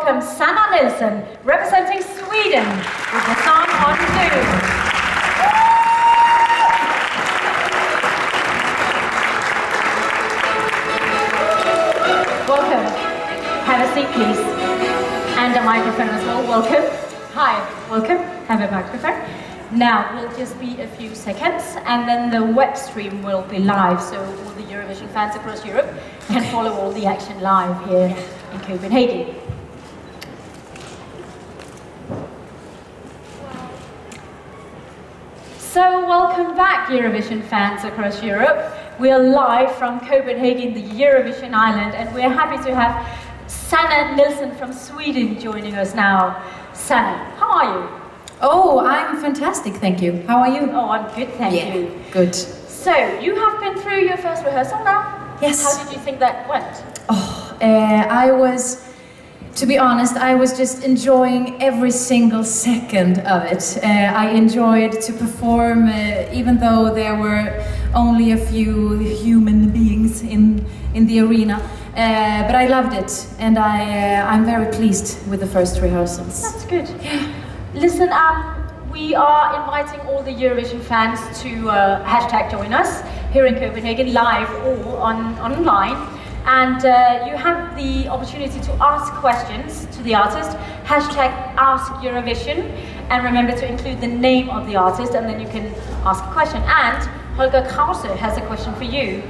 welcome Sanna Nilsson, representing Sweden, with the song On Zoom. Welcome. Have a seat, please. And a microphone as well. Welcome. Hi. Welcome. Have a microphone. Now, we'll just be a few seconds, and then the web stream will be live, so all the Eurovision fans across Europe can follow all the action live here in Copenhagen. So, welcome back, Eurovision fans across Europe. We are live from Copenhagen, the Eurovision island, and we're happy to have Sanna Nilsson from Sweden joining us now. Sanna, how are you? Oh, I'm fantastic, thank you. How are you? Oh, I'm good, thank you. Good. So, you have been through your first rehearsal now? Yes. How did you think that went? To be honest, I was just enjoying every single second of it. I enjoyed to perform, even though there were only a few human beings in the arena. But I loved it, and I'm very pleased with the first rehearsals. That's good. Listen, we are inviting all the Eurovision fans to hashtag join us here in Copenhagen, live or online. And you have the opportunity to ask questions to the artist, hashtag Ask Eurovision, and remember to include the name of the artist, and then you can ask a question. And Holger Krause has a question for you.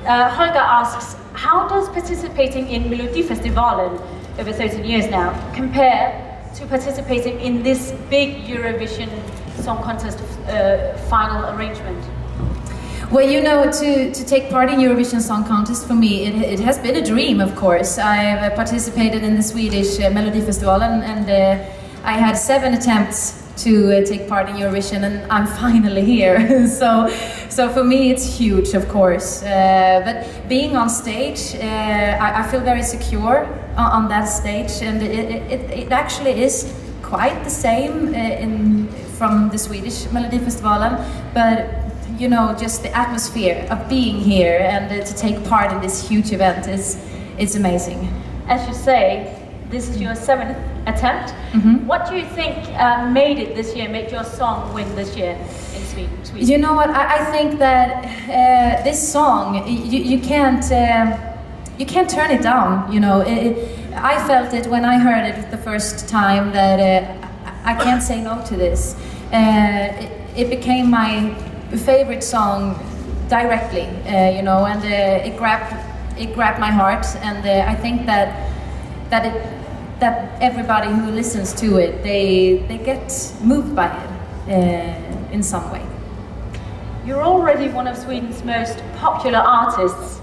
Holger asks, how does participating in Melodifestivalen over 13 years now compare to participating in this big Eurovision Song Contest final arrangement? Well, you know, to take part in Eurovision Song Contest, for me, it has been a dream, of course. I've participated in the Swedish Melodifestivalen, and I had 7 attempts to take part in Eurovision, and I'm finally here. So for me, it's huge, of course. But being on stage, I feel very secure on that stage, and it actually is quite the same from the Swedish Melodifestivalen, but you know, just the atmosphere of being here and to take part in this huge event it's amazing. As you say, this is your 7th attempt. Mm-hmm. What do you think made it this year, made your song win this year in Sweden? You know what, I think that this song, you can't turn it down, you know. I felt it when I heard it the first time that I can't say no to this. It became my favorite song directly, you know, and it grabbed my heart, and I think that everybody who listens to it, they get moved by it in some way. You're already one of Sweden's most popular artists.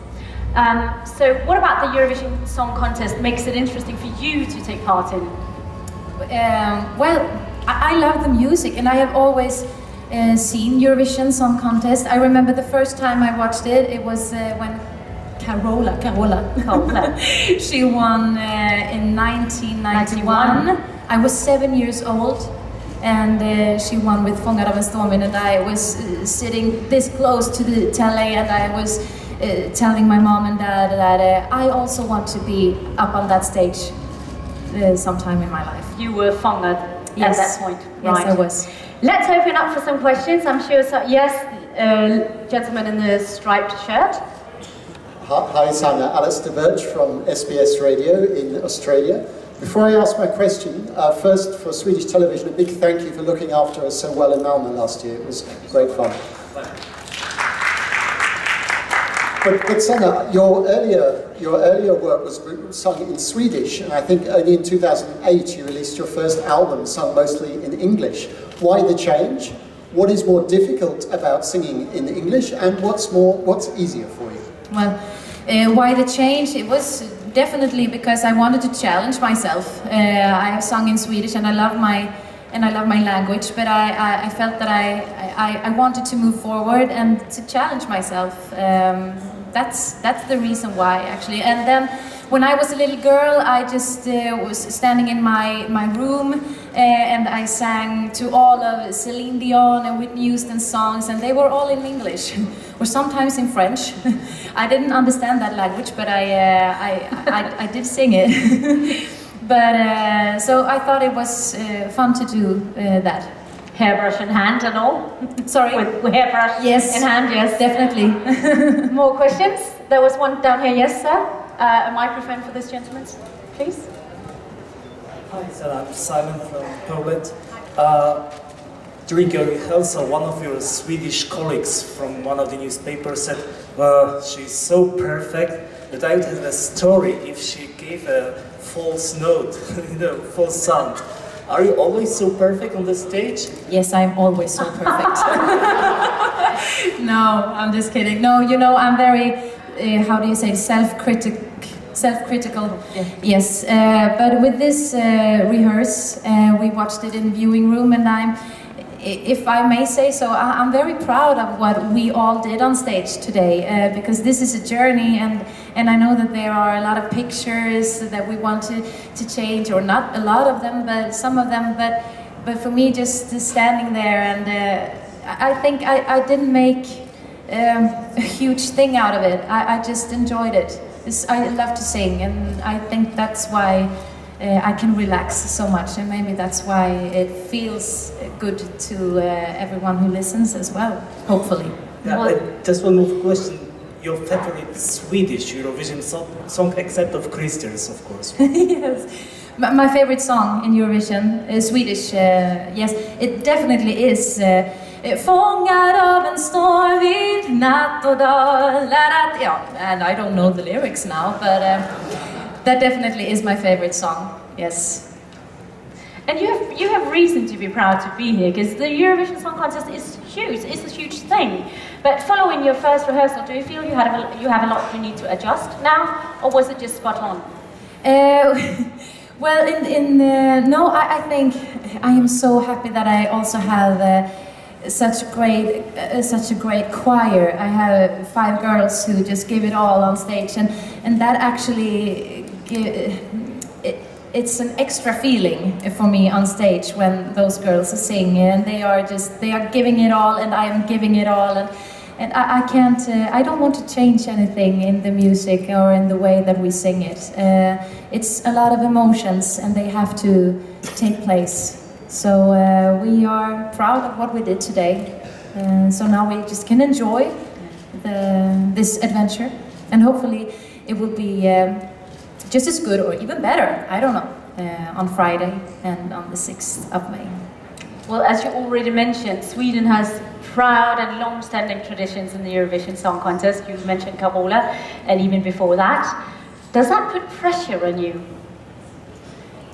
So what about the Eurovision Song Contest makes it interesting for you to take part in? Well, I love the music, and I have always seen Eurovision Song Contest. I remember the first time I watched it, it was when Carola. She won in 1991. I was 7 years old, and she won with Fångad av en stormvind, and I was sitting this close to the telly, and I was telling my mom and dad that I also want to be up on that stage sometime in my life. You were Fångad at that point, right? Yes, I was. Let's open up for some questions. I'm sure, yes, gentleman in the striped shirt. Hi, Sanna. Alice de Birch from SBS Radio in Australia. Before I ask my question, first for Swedish television, a big thank you for looking after us so well in Malmö last year. It was great fun. But Sanna, your earlier work was sung in Swedish, and I think only in 2008 you released your first album sung mostly in English. Why the change? What is more difficult about singing in English, and what's easier for you? Well, why the change? It was definitely because I wanted to challenge myself. I have sung in Swedish, and I love my language, but I felt that I wanted to move forward and to challenge myself. That's the reason why, actually. And then when I was a little girl, I just was standing in my room and I sang to all of Celine Dion and Whitney Houston songs, and they were all in English or sometimes in French. I didn't understand that language, but I did sing it. But so I thought it was fun to do that. Hairbrush in hand and all? Sorry? With hairbrush Yes. in hand, yes. Definitely. More questions? There was one down here, yes, sir? A microphone for this gentleman, please. Hi, Sanna. I'm Simon from Poland. During your rehearsal, one of your Swedish colleagues from one of the newspapers said, well, she's so perfect that I would have a story if she gave a false note, false sound. Are you always so perfect on the stage? Yes, I'm always so perfect. No, I'm just kidding. No, I'm very, how do you say, self-critical. Yeah. Yes, but with this rehearse, we watched it in viewing room, and if I may say so, I'm very proud of what we all did on stage today, because this is a journey, and I know that there are a lot of pictures that we want to change, or not a lot of them, but some of them, but for me, just standing there, and I think I didn't make a huge thing out of it. I just enjoyed it. I love to sing, and I think that's why I can relax so much, and maybe that's why it feels good to everyone who listens as well, hopefully. Yeah, just one more question. Your favorite Swedish Eurovision song, except of Christians, of course. Yes. My favorite song in Eurovision is Swedish, yes, it definitely is Fångad av en stormvind, natt och dag, ja, and I don't know the lyrics now, but that definitely is my favorite song, yes. And you have reason to be proud to be here, because the Eurovision Song Contest is huge. It's a huge thing. But following your first rehearsal, do you feel you have a lot you need to adjust now, or was it just spot on? Well, no, I think I am so happy that I also have such a great choir. I have 5 girls who just give it all on stage, and that actually it's an extra feeling for me on stage when those girls sing, and they are giving it all, and I am giving it all, and I can't I don't want to change anything in the music or in the way that we sing it. It's a lot of emotions, and they have to take place. So we are proud of what we did today. So now we just can enjoy this adventure, and hopefully it will be just as good or even better, I don't know, on Friday and on the 6th of May. Well, as you already mentioned, Sweden has proud and long-standing traditions in the Eurovision Song Contest. You mentioned Carola, and even before that. Does that put pressure on you?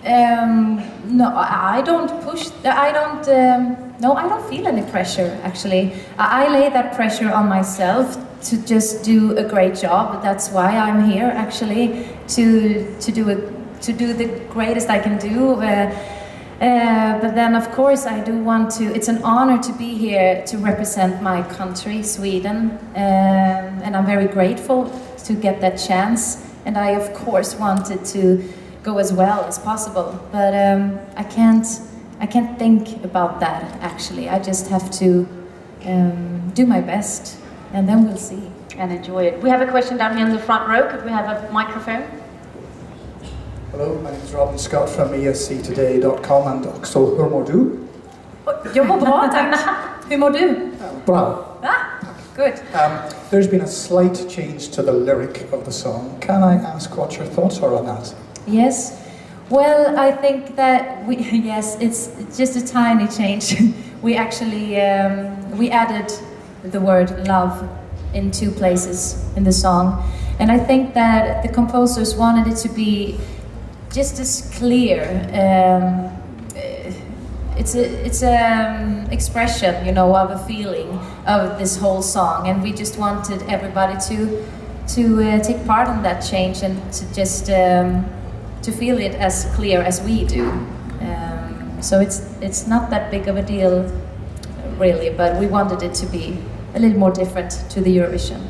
No, I don't push. No, I don't feel any pressure. Actually, I lay that pressure on myself to just do a great job. That's why I'm here. Actually, to do the greatest I can do. But then, of course, I do want to. It's an honor to be here to represent my country, Sweden, and I'm very grateful to get that chance. And I, of course, wanted to go as well as possible, but I can't think about that. Actually, I just have to do my best, and then we'll see. And enjoy it. We have a question down here in the front row. Could we have a microphone? Hello, my name is Robin Scott from esctoday.com and också hur mår du? Jag mår bra, tack. Hur mår du? Bra. Good. There's been a slight change to the lyric of the song. Can I ask what your thoughts are on that? Yes. Well, I think that yes, it's just a tiny change. We actually we added the word love in 2 places in the song, and I think that the composers wanted it to be just as clear. It's a expression, of a feeling of this whole song, and we just wanted everybody to take part in that change and to just to feel it as clear as we do. So it's not that big of a deal, really, but we wanted it to be a little more different to the Eurovision.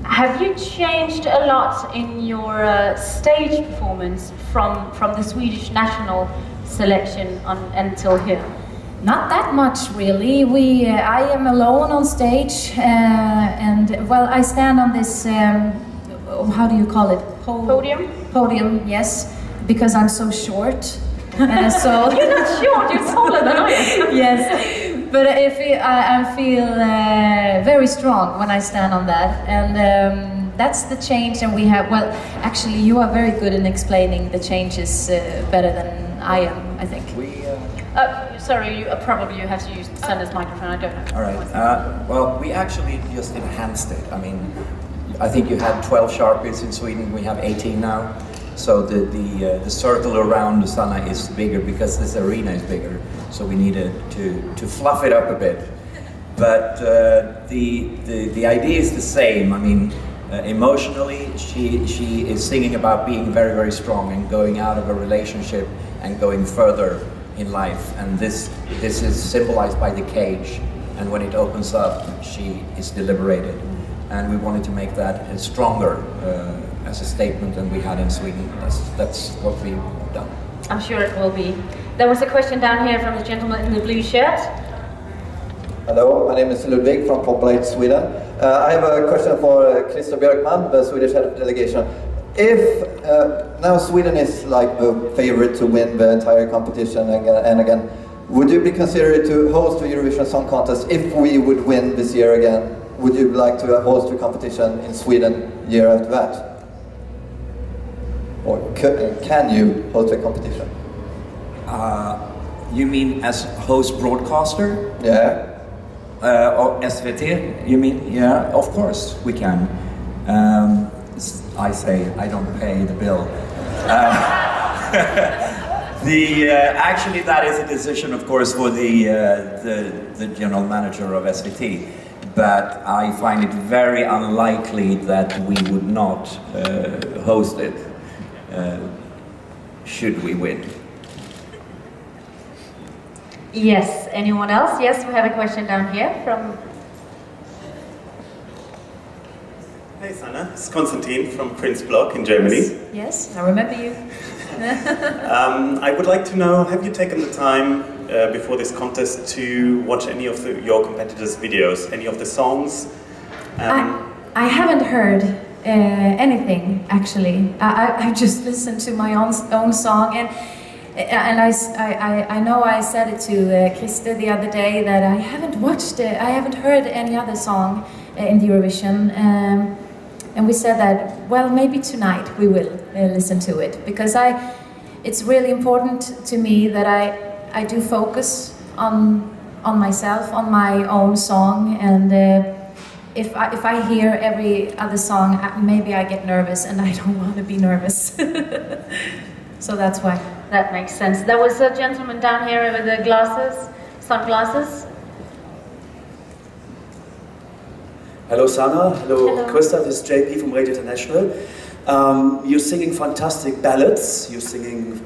Have you changed a lot in your stage performance from the Swedish national selection until here? Not that much, really. I am alone on stage, and well, I stand on this. How do you call it? Podium, yes, because I'm so short. So You're not short, you're taller than I am. Yes, but I feel very strong when I stand on that, and that's the change. And we have, well, actually, you are very good in explaining the changes better than I am, I think. Sorry, probably you have to use Sanna's microphone, I don't know. All right. Well, we actually just enhanced it. I mean, I think you had 12 Sharpies in Sweden. We have 18 now. So the circle around Sanna is bigger because this arena is bigger. So we needed to fluff it up a bit. But the idea is the same. I mean, emotionally, she is singing about being very, very strong and going out of a relationship and going further in life. And this is symbolized by the cage. And when it opens up, she is liberated. And we wanted to make that stronger as a statement than we had in Sweden. That's what we've done. I'm sure it will be. There was a question down here from the gentleman in the blue shirt. Hello, my name is Ludwig from Populate Sweden. I have a question for Christer Björkman, the Swedish head of delegation. If now Sweden is like the favorite to win the entire competition again, would you be considered to host the Eurovision Song Contest if we would win this year again? Would you like to host a competition in Sweden year after that? Or can you host a competition? You mean as host broadcaster? Yeah. Or SVT, you mean? Yeah, of course we can. I say I don't pay the bill. Actually, that is a decision, of course, for the general manager of SVT. But I find it very unlikely that we would not host it, should we win. Yes, anyone else? Yes, we have a question down here from... Hey Sanna, it's Konstantin from Prince Block in Germany. Yes, I remember you. I would like to know, have you taken the time before this contest to watch any of your competitors' videos, any of the songs? I haven't heard anything, actually. I just listened to my own song, and I know I said it to Christer the other day that I haven't heard any other song in the Eurovision, and we said that, well, maybe tonight we will listen to it, because it's really important to me that I do focus on myself, on my own song, and if I hear every other song, maybe I get nervous, and I don't want to be nervous. So that's why. That makes sense. There was a gentleman down here with the sunglasses. Hello Sanna, hello Christa, this is JP from Radio International. You're singing fantastic ballads, you're singing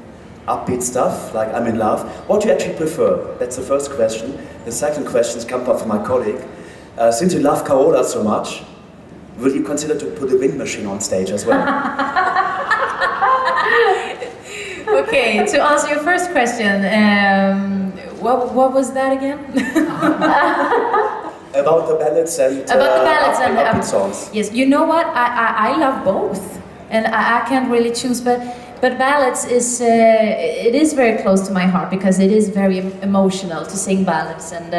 upbeat stuff, like I'm in Love. What do you actually prefer? That's the first question. The second question has come up from my colleague. Since you love Carola so much, will you consider to put a wind machine on stage as well? Okay, to answer your first question, what was that again? About the ballads and upbeat songs. Yes, you know what? I love both, and I can't really choose. But ballads it is very close to my heart because it is very emotional to sing ballads, and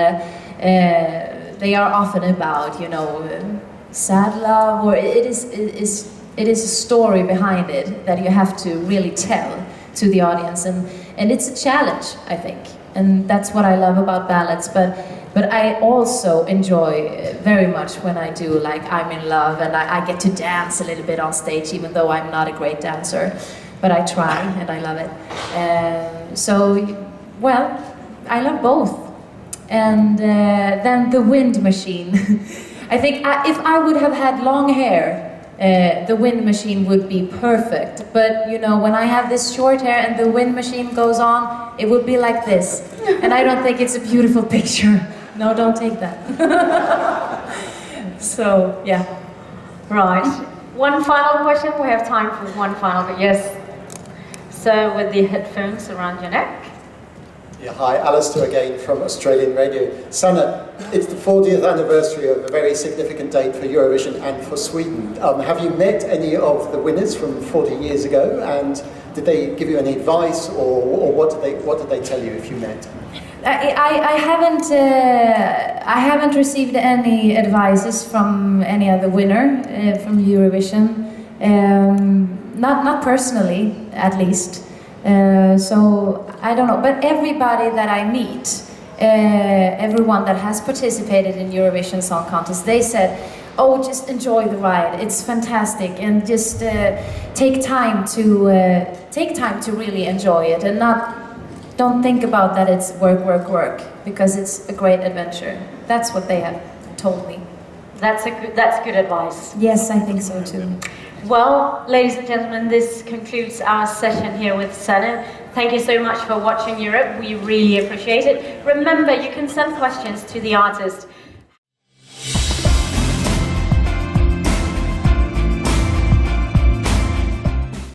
they are often about sad love, or it is a story behind it that you have to really tell to the audience, and it's a challenge, I think, and that's what I love about ballads. But I also enjoy very much when I do, like, I'm in Love, and I get to dance a little bit on stage, even though I'm not a great dancer, but I try, and I love it. So, well, I love both. And then the wind machine. I think if I would have had long hair, the wind machine would be perfect. But, when I have this short hair and the wind machine goes on, it would be like this. And I don't think it's a beautiful picture. No, don't take that. So, yeah. Right. One final question. We have time for one final, but yes. So, with the headphones around your neck. Yeah, hi, Alistair again from Australian Radio. Sanna, it's the 40th anniversary of a very significant date for Eurovision and for Sweden. Have you met any of the winners from 40 years ago, and did they give you any advice, or what did they tell you if you met? I haven't received any advices from any other winner from Eurovision. Not personally, at least. So I don't know, but everybody that I meet, everyone that has participated in Eurovision Song Contest, they said, "Oh, just enjoy the ride. It's fantastic, and just take time to really enjoy it, and don't think about that it's work, because it's a great adventure." That's what they have told me. That's good advice. Yes, I think so too. Well, ladies and gentlemen, this concludes our session here with Sanna. Thank you so much for watching Europe. We really appreciate it. Remember, you can send questions to the artist